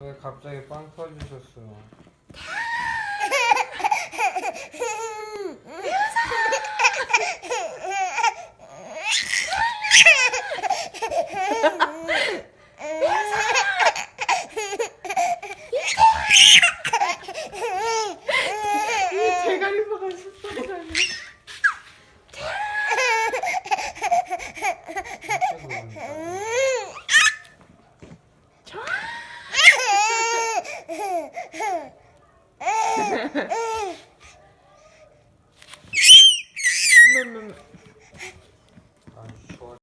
왜 갑자기 빵 터지셨어? 대가리보다 숫소리가 아니야. 진짜 그러니까.